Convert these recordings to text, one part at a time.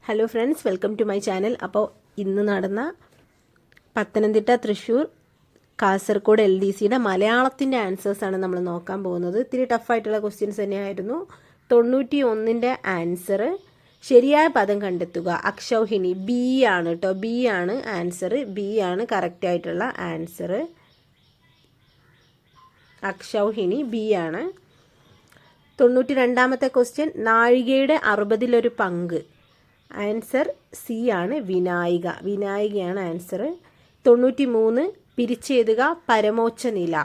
Hello friends, welcome to my channel. അപ്പോൾ ഇന്ന് നടന്ന പത്തനംതിട്ട, തൃശ്ശൂർ, കാസർഗോഡ് LDCയുടെ മലയാളത്തിൻ്റെ ആൻസേഴ്സാണ് നമ്മൾ നോക്കാൻ പോകുന്നത്. ഇത്തിരി ടഫായിട്ടുള്ള ക്വസ്റ്റ്യൻസ് തന്നെയായിരുന്നു. 91ൻ്റെ ആൻസർ ശരിയായ പദം കണ്ടെത്തുക. അക്ഷൗഹിണി ബി ആണ് കേട്ടോ. ബി ആണ് ആൻസർ. ബി ആണ് കറക്റ്റായിട്ടുള്ള ആൻസർ. അക്ഷൗഹിണി ബി ആണ്. 92ാമത്തെ ക്വസ്റ്റ്യൻ നാഴികയുടെ 60 പങ്ക്. ആൻസർ സി ആണ്, വിനായിക. വിനായികയാണ് ആൻസർ. 93 പിരിച്ചെഴുതുക പരമോച്ച നില.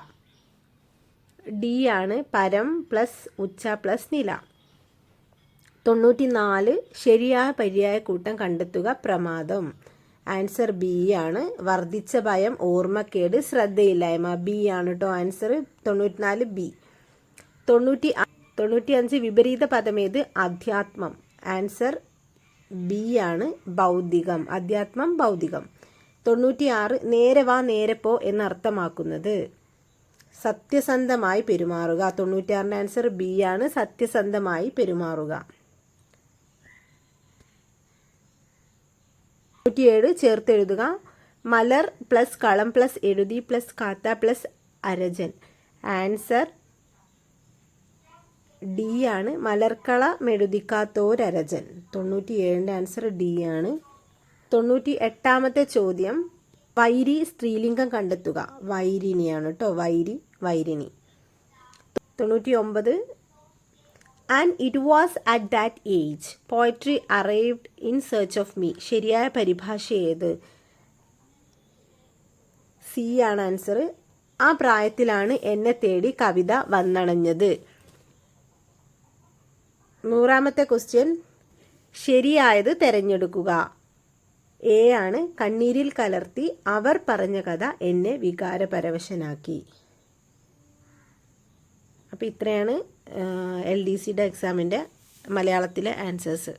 ഡി ആണ്, പരം പ്ലസ് ഉച്ച പ്ലസ് നില. 94 ശരിയായ പര്യായ കൂട്ടം കണ്ടെത്തുക പ്രമാദം. ആൻസർ ബി ആണ്. വർദ്ധിച്ച ഭയം, ഓർമ്മക്കേട്, ശ്രദ്ധയില്ലായ്മ. ബി ആണ് കേട്ടോ ആൻസർ. 94 ബി. 95 വിപരീത പദമേത്? അധ്യാത്മം. ആൻസർ ബി ആണ്, ഭൗതികം. അധ്യാത്മം ഭൗതികം. 96 നേരെ വാ നേരെ പോ എന്നർത്ഥമാക്കുന്നത്? സത്യസന്ധമായി പെരുമാറുക. 96ൻ്റെ ആൻസർ ബി ആണ്, സത്യസന്ധമായി പെരുമാറുക. 97 ചേർത്തെഴുതുക. മലർ പ്ലസ് കളം പ്ലസ് എഴുതി പ്ലസ് കാത്ത പ്ലസ് അരജൻ. ആൻസർ ഡി ആണ്, മലർക്കള മെഴുതിക്കാത്തോരരജൻ. 97ൻ്റെ ആൻസർ ഡി ആണ്. 98ാമത്തെ ചോദ്യം, വൈരി സ്ത്രീലിംഗം കണ്ടെത്തുക. വൈരിണിയാണ് കേട്ടോ. വൈരി, വൈരിണി. 99 and it was at that age poetry arrived in search of me. ശരിയായ പരിഭാഷ ഏത്? സി ആണ് ആൻസർ. ആ പ്രായത്തിലാണ് എന്നെ തേടി കവിത വന്നണഞ്ഞത്. 100ാമത്തെ ക്വസ്റ്റ്യൻ, ശരിയായത് തിരഞ്ഞെടുക്കുക. എ ആണ്, കണ്ണീരിൽ കലർത്തി അവർ പറഞ്ഞ കഥ എന്നെ വികാരപരവശനാക്കി. അപ്പോൾ ഇത്രയാണ് LDCയുടെ എക്സാമിൻ്റെ മലയാളത്തിലെ ആൻസേഴ്സ്.